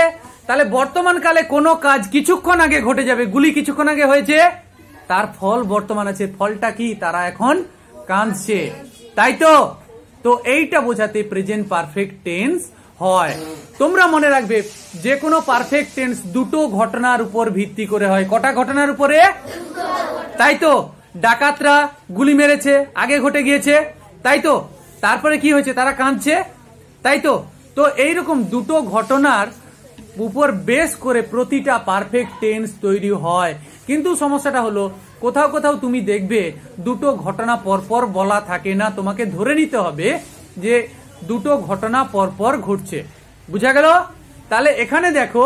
তাহলে বর্তমান কালে কোনো কাজ কিছুক্ষণ আগে ঘটে যাবে, গুলি কিছুক্ষণ আগে হয়েছে, তার ফল বর্তমান আছে। ফলটা কি, তারা এখন কাঁদছে, তাই তো? তো এইটা বোঝাতে প্রেজেন্ট পারফেক্ট টেন্স হয়। তোমরা মনে রাখবে, যে কোনো পারফেক্ট টেন্স দুটো ঘটনার উপর ভিত্তি করে হয়। কটা ঘটনার উপরে, তাই তো? ডাকাতরা গুলি মেরেছে, আগে ঘটে গিয়েছে, তাই তো? তারপরে কি হয়েছে, তারা কাঁদছে, তাই তো? তো এইরকম দুটো ঘটনার উপর বেস করে প্রতিটা পারফেক্ট টেন্স তৈরি হয়। কিন্তু সমস্যাটা হলো, কোথাও কোথাও তুমি দেখবে দুটো ঘটনা পরপর বলা থাকে না, তোমাকে ধরে নিতে হবে যে দুটো ঘটনা পরপর ঘটছে। বুঝা গেল? তাহলে এখানে দেখো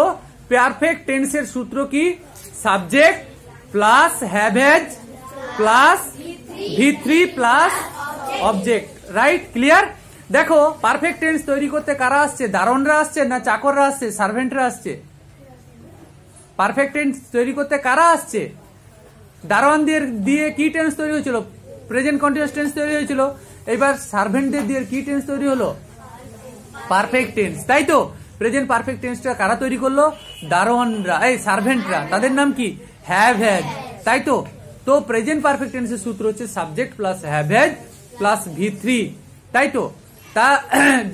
পারফেক্ট টেন্সের সূত্র কি, subject plus have has plus V3 plus object, right? Clear? দেখো পারফেক্ট টেন্স তৈরি করতে কারা আসছে, দারোয়ানরা আসছে না চাকররা আসছে, সার্ভেন্টরা আসছে? পারফেক্ট টেন্স তৈরি করতে কারা আসছে? দারোয়ান দিয়ে কি টেন্স তৈরি হয়েছিল? প্রেজেন্ট কন্টিনিউয়াস টেন্স তৈরি হয়েছিল। এবার সার্ভেন্টদের দিয়ে কি টেন্স তৈরি হলো? পারফেক্ট টেন্স, তাই তো? প্রেজেন্ট পারফেক্ট টেন্সটা কারা তৈরি করলো? দারোয়ানরা, এই সার্ভেন্টরা। তাদের নাম কি? হ্যাভ হ্যাজ, তাই তো? তো প্রেজেন্ট পারফেক্ট টেন্সের সূত্র হচ্ছে subject plus have has plus V3, তাই তো? তা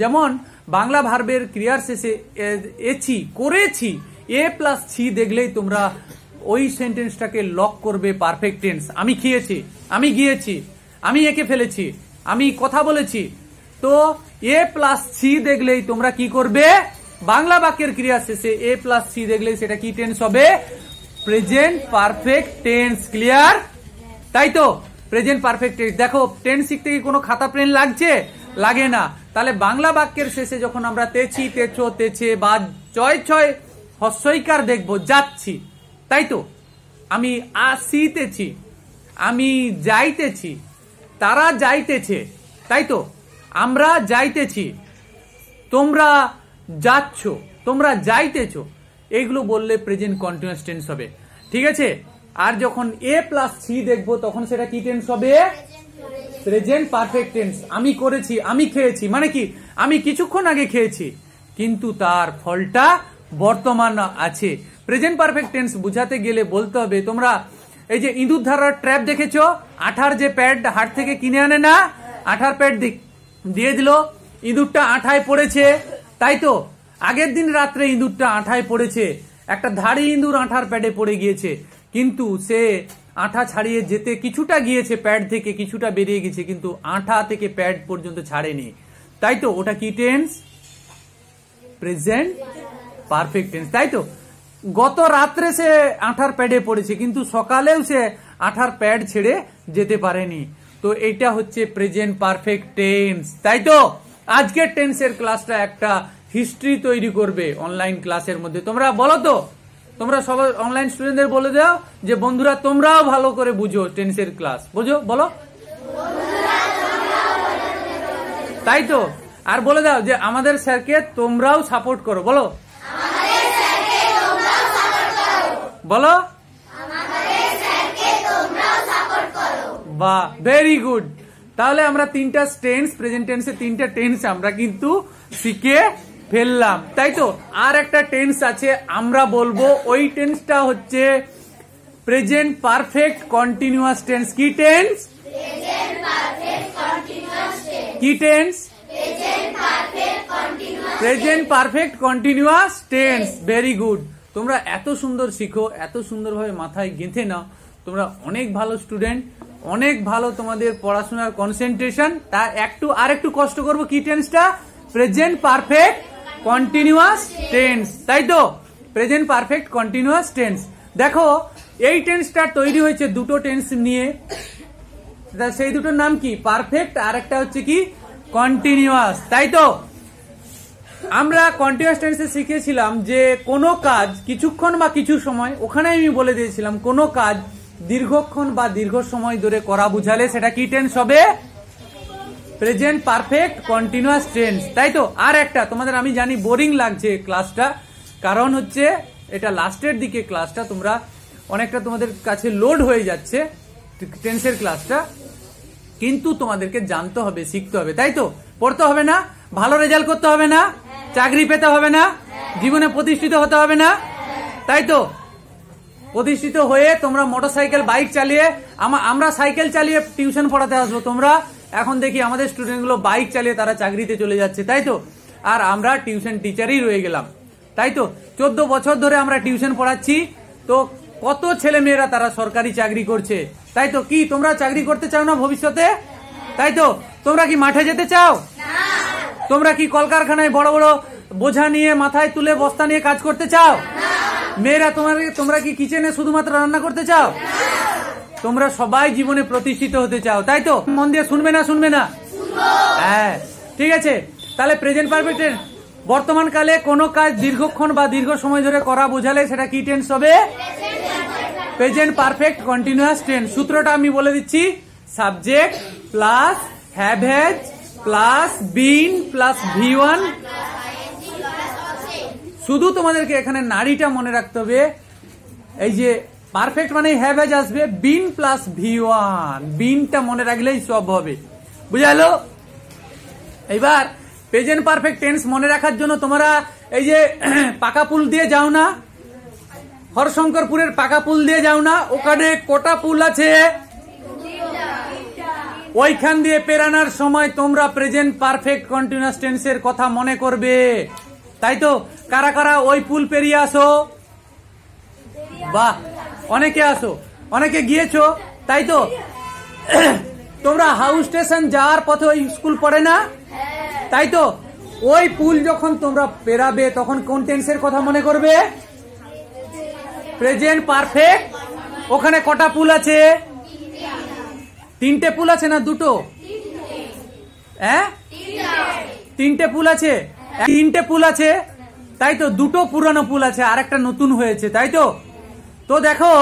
যেমন বাংলা ভার্বের ক্রিয়ার শেষে এছি, করেছি, এ প্লাস ছি দেখলেই তোমরা ওই সেন্টেন্সটাকে লক করবে পারফেক্ট টেন্স। আমি খেয়েছি, আমি গিয়েছি, আমি একে ফেলেছি, আমি কথা বলেছি। তো এ প্লাস ছি দেখলেই তোমরা কি করবে? বাংলা বাক্যের ক্রিয়া শেষে এ প্লাস ছি দেখলেই সেটা কি টেন্স হবে? Present perfect tense. ক্লিয়ার? তাই তো? Present perfect tense. দেখো, টেন্স শিখতে কি কোনো খাতা পেন লাগছে? লাগে না। তাহলে বাংলা বাক্যের শেষে যখন আমরা তেছি, তেছো, তেছে বা ছয় ছয় হস্যইকার দেখবো, যাচ্ছি, তাই তো? আমি আসিতেছি, আমি যাইতেছি, তারা যাইতেছে, তাই তো? আমরা যাইতেছি, তোমরা যাচ্ছ, তোমরা যাইতেছো, এইগুলো বললে প্রেজেন্ট কন্টিনিউয়াস টেন্স হবে। ঠিক আছে? আর যখন এ প্লাস সি দেখবো তখন সেটা কি টেন্স হবে? Present perfect tense. আমি করেছি, আমি খেয়েছি, মানে কি? আমি কিছুক্ষণ আগে খেয়েছি, কিন্তু তার ফলটা বর্তমান আছে। প্রেজেন্ট পারফেক্ট টেন্স বুঝাতে গেলে বলতে হবে, তোমরা এই যে ইঁদুর ধরার ট্র্যাপ দেখেছো? আঠার যে প্যাড হাট থেকে কিনে আনে না, আঠার প্যাড দিয়ে দিল, ইঁদুরটা আঠায় পড়েছে, তাই তো? আগের দিন রাত্রে ইঁদুরটা আঠায় পড়েছে, একটা ধাড়ি ইঁদুর আঠার প্যাডে পড়ে গিয়েছে, কিন্তু সে আঠা ছাড়িয়ে যেতে কিছুটা গিয়েছে, প্যাড থেকে কিছুটা বেরিয়ে গেছে, কিন্তু আঠা থেকে প্যাড পর্যন্ত ছাড়েনি, তাই তো? ওটা কি টেন্স? প্রেজেন্ট পারফেক্ট টেন্স, তাই তো? গত রাত্রে সে আঠার প্যাডে পড়েছে, কিন্তু সকালেও সে আঠার প্যাড ছেড়ে যেতে পারেনি। তো এটা হচ্ছে প্রেজেন্ট পারফেক্ট টেন্স, তাই তো? আজকের টেন্সের ক্লাসটা একটা হিস্ট্রি তৈরি করবে অনলাইন ক্লাসের মধ্যে। তোমরা বলো তো, তোমরা সবাই অনলাইন স্টুডেন্টদের বলে দাও যে বন্ধুরা তোমরাও ভালো করে বুঝো টেন্সের ক্লাস, বুঝো, বলো, তাই তো? আর বলে দাও যে আমাদের স্যারকে তোমরাও সাপোর্ট করো, বলো, বলো, বাহ, ভেরি গুড। তাহলে আমরা তিনটা টেন্স, প্রেজেন্ট টেন্সের তিনটা টেন্স আমরা কিন্তু শিখে ফেললাম, তাই তো? আর একটা টেন্স আছে, আমরা বলবো ওই টেন্সটা হচ্ছে প্রেজেন্ট পারফেক্ট কন্টিনিউয়াস টেন্স। কি টেন্স? কি tense? Present perfect continuous tense. Very good. তোমরা এত সুন্দর শিখো, এত সুন্দরভাবে মাথায় গেঁথে নাও, তোমরা অনেক ভালো স্টুডেন্ট, অনেক ভালো তোমাদের পড়াশোনার কনসেন্ট্রেশন। তা আর একটু কষ্ট করবো। কি টেন্সটা? প্রেজেন্ট পারফেক্ট কন্টিনিউয়াস টেন্স, তাই তো? Present perfect continuous tense. দেখো, এই টেন্সটা তৈরি হয়েছে দুটো টেন্স নিয়ে, সেই দুটোর নাম কি? পারফেক্ট, আর একটা হচ্ছে কি? কন্টিনিউয়াস, তাই তো? আমরা কন্টিনিউয়াস টেন্সে শিখেছিলাম যে কোনো কাজ কিছুক্ষণ বা কিছু সময়, ওখানে আমি বলে দিয়েছিলাম কোনো কাজ দীর্ঘক্ষণ বা দীর্ঘ সময় ধরে করা বুঝালে সেটা কি টেন্স হবে? প্রেজেন্ট পারফেক্ট কন্টিনিউয়াস টেন্স, তাই তো? আর একটা, তোমাদের আমি জানি বোরিং লাগছে ক্লাসটা, কারণ হচ্ছে এটা লাস্টের দিকে ক্লাসটা, তোমরা অনেকটা তোমাদের কাছে লোড হয়ে যাচ্ছে টেন্সের ক্লাসটা, কিন্তু তোমাদেরকে জানতে হবে, শিখতে হবে, তাই তো? পড়তে হবে না? ভালো রেজাল্ট করতে হবে না? চাকরি পেতে হবে না? জীবনে প্রতিষ্ঠিত হতে হবে না? তাই তো? প্রতিষ্ঠিত হয়ে তোমরা মোটরসাইকেল, বাইক চালিয়ে, আমরা সাইকেল চালিয়ে টিউশন পড়াতে আসবো, তোমরা এখন দেখি আমাদের স্টুডেন্টগুলো বাইক চালিয়ে তারা চাকরিতে চলে যাচ্ছে, তাই তো? আর আমরা টিউশন টিচারই রয়ে গেলাম, তাই তো? 14 বছর ধরে আমরা টিউশন পড়াচ্ছি, তো কত ছেলে মেয়েরা তারা সরকারি চাকরি করছে, তাই তো? কি তোমরা চাকরি করতে চাও না ভবিষ্যতে? তাই তো? তোমরা কি মাঠে যেতে চাও? তোমরা কি কলকারখানায় বড় বড় বোঝা নিয়ে মাথায় তুলে বস্তা নিয়ে কাজ করতে চাও? মেয়েরা তোমরা কি কিচেনে শুধুমাত্র রান্না করতে চাও? তোমরা সবাই জীবনে প্রতিষ্ঠিত হতে চাও, তাই তো? মন দিয়ে শুনবে না? শুনবে না? হ্যাঁ, ঠিক আছে। তাহলে প্রেজেন্ট পারফেক্ট টেন্স, বর্তমান কালে কোনো কাজ দীর্ঘক্ষণ বা দীর্ঘ সময় ধরে করা বোঝালে সেটা কি টেন্স হবে? Present perfect continuous tense. সূত্রটা আমি বলে দিচ্ছি, subject plus have has plus been plus V1। শুধু তোমাদেরকে এখানে নারীটা মনে রাখতে হবে, এই যে পারফেক্ট মানে হ্যাভ হ্যাজ আসবে, বিন প্লাস V1, বিনটা মনে রাখলেই সব হবে, বুঝালো? এবার প্রেজেন্ট পারফেক্ট টেন্স মনে রাখার জন্য তোমরা এই যে পাকা পুল দিয়ে যাও না, হরশঙ্করপুরের পাকা পুল দিয়ে যাও না, ওখানে কটা পুল আছে? ওইখান দিয়ে পেরানোর সময় তোমরা প্রেজেন্ট পারফেক্ট কন্টিনিউয়াস টেন্সের কথা মনে করবে, তাই তো? কারা কারা ওই পুল পেরিয়ে আসো? বাহ, অনেকে আসো, অনেকে গিয়েছো, তাই তো? তোমরা হাউস স্টেশন যাওয়ার পথে ওই স্কুল পড়ে না, তাই তো? ওই পুল যখন তোমরা পেরাবে তখন কোন টেন্সের কথা মনে করবে? Present perfect. ওখানে কটা পুল আছে? 3টে পুল আছে না 2টো? হ্যাঁ, 3টে পুল আছে, 3টে পুল আছে, তাই তো? 2টো পুরানো পুল আছে আর একটা নতুন হয়েছে, তাই তো? তো দেখো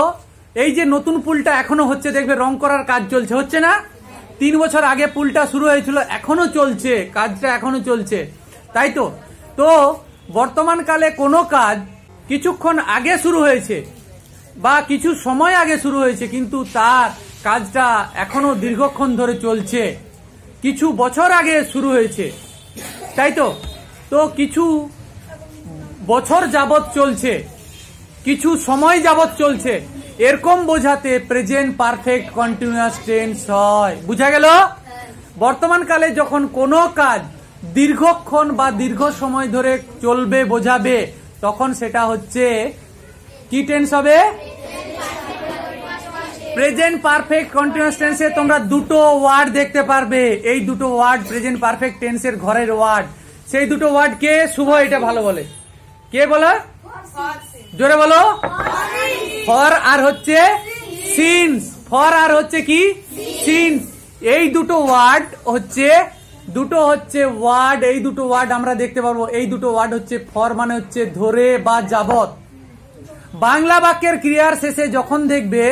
এই যে নতুন পুলটা এখনো হচ্ছে, দেখবে রং করার কাজ চলছে, হচ্ছে না? 3 বছর আগে পুলটা শুরু হয়েছিল, এখনো চলছে, কাজটা এখনো চলছে, তাই তো? তো বর্তমান কালে কোনো কাজ কিছুক্ষণ আগে শুরু হয়েছে বা কিছু সময় আগে শুরু হয়েছে, কিন্তু তার কাজটা এখনো দীর্ঘক্ষণ ধরে চলছে, কিছু বছর আগে শুরু হয়েছে, তাই তো? তো কিছু বছর যাবত চলছে, কিছু সময় যাবত চলছে, এরকম বোঝাতে প্রেজেন্ট পারফেক্ট কন্টিনিউয়াস টেন্স হয়, বুঝা গেল? বর্তমান কালে যখন কোনো কাজ দীর্ঘক্ষণ বা দীর্ঘ সময় ধরে চলবে, বোঝাবে, তখন সেটা হচ্ছে কি টেন্স হবে? প্রেজেন্ট পারফেক্ট কন্টিনিউয়াস টেন্সে তোমরা 2টো ওয়ার্ড দেখতে পারবে, এই 2টো ওয়ার্ড প্রেজেন্ট পারফেক্ট টেন্সের ঘরের ওয়ার্ড। সেই 2টো ওয়ার্ড কে? শুভ এটা ভালো বলে, কে বলো? জোরে বলো। ফর আর হচ্ছে সিন্স, ফর আর হচ্ছে কি? সিন্স। এই 2টো ওয়ার্ড হচ্ছে ওয়ার্ড, এই 2টো ওয়ার্ড আমরা দেখতে পারবো। এই 2টো ওয়ার্ড হচ্ছে ফর মানে হচ্ছে ধরে বা যাবত। বাংলা বাক্যের ক্রিয়ার শেষে যখন দেখবে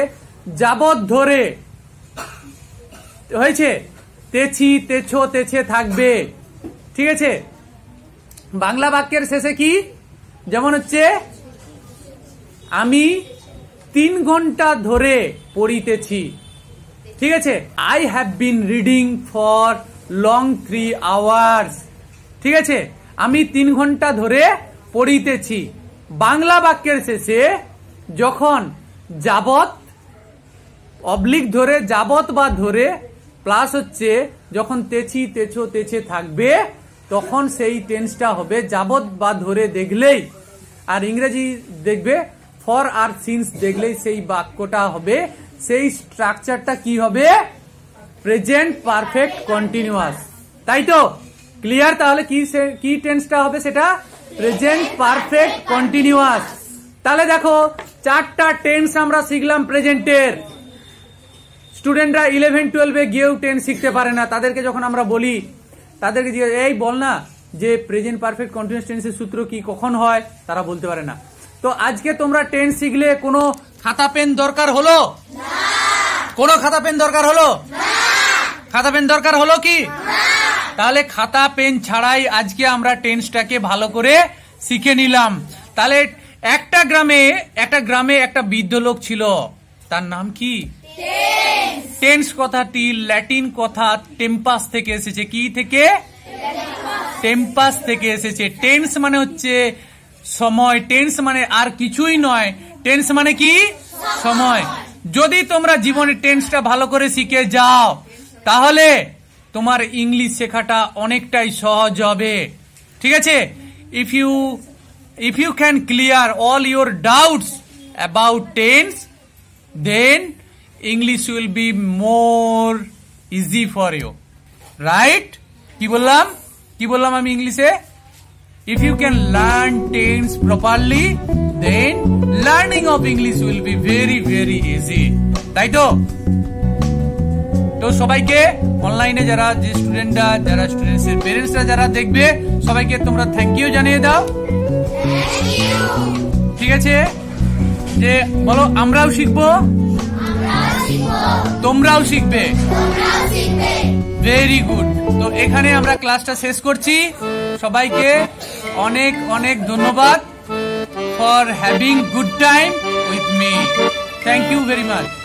যাবত ধরে হয়েছে, তেছি, তেছো, তেছে থাকবে, ঠিক আছে? বাংলা বাক্যের শেষে কি? যেমন হচ্ছে আমি 3 ঘন্টা ধরে পড়িতেছি, ঠিক আছে? I have been reading for long 3 hours, ঠিক আছে? আমি 3 ঘন্টা ধরে পড়িতেছি। বাংলা বাক্যের শেষে যখন যাবত অবলিক ধরে, যাবত বা ধরে প্লাস হচ্ছে যখন তেছি, তেছো, তেছে থাকবে, তখন সেই টেন্সটা হবে যাবত বা ধরে দেখলেই, আর ইংরেজি দেখবে ফর আর সিন্স দেখলেই সেই বাক্যটা হবে, সেই স্ট্রাকচারটা কি হবে? প্রেজেন্ট পারফেক্ট কন্টিনিউয়াস, তাই তো? ক্লিয়ার? তাহলে কি টেন্সটা হবে? সেটা প্রেজেন্ট পারফেক্ট কন্টিনিউয়াস। তাহলে দেখো 4টা টেন্স আমরা শিখলাম প্রেজেন্টের। স্টুডেন্টরা 11-12 গিয়েও টেন্স শিখতে পারে না, তাদেরকে যখন আমরা বলি, তাদেরকে এই বল না যে প্রেজেন্ট পারফেক্ট কন্টিনিউয়াস টেন্সের সূত্র কি, কখন হয়, তারা বলতে পারে না। তো আজকে তোমরা টেন্স শিখলে কোনো খাতা পেন দরকার হলো? কোনো খাতা পেন দরকার হলো? খাতা পেন দরকার হলো কি? তাহলে খাতা পেন ছাড়াই আজকে আমরা টেন্সটাকে ভালো করে শিখে নিলাম। তাহলে একটা গ্রামে একটা বৃদ্ধ লোক ছিল, তার নাম কি? টেন্স কথাটি ল্যাটিন কথা টেম্পাস থেকে এসেছে। কি থেকে? টেম্পাস থেকে এসেছে। টেন্স মানে হচ্ছে সময়, টেন্স মানে আর কিছুই নয়, টেন্স মানে কি? সময়। যদি তোমরা জীবনে টেন্সটা ভালো করে শিখে যাও তাহলে তোমার ইংলিশ শেখাটা অনেকটাই সহজ হবে, ঠিক আছে? If you can clear all your doubts about tense, then English will be more easy for you, right? কি বললাম আমি ইংলিশে? If you can learn tense properly, then learning of English will be very very easy, তাই তো? তো সবাইকে অনলাইনে যারা স্টুডেন্টসের পেরেন্টসরা যারা দেখবে, সবাইকে তোমরা থ্যাংক ইউ জানিয়ে দাও, ঠিক আছে? যে বলো আমরাও শিখবো, তোমরাও শিখবে, ভেরি গুড। তো এখানে আমরা ক্লাসটা শেষ করছি। সবাইকে অনেক অনেক ধন্যবাদ for having good time with me. me. Thank you very much.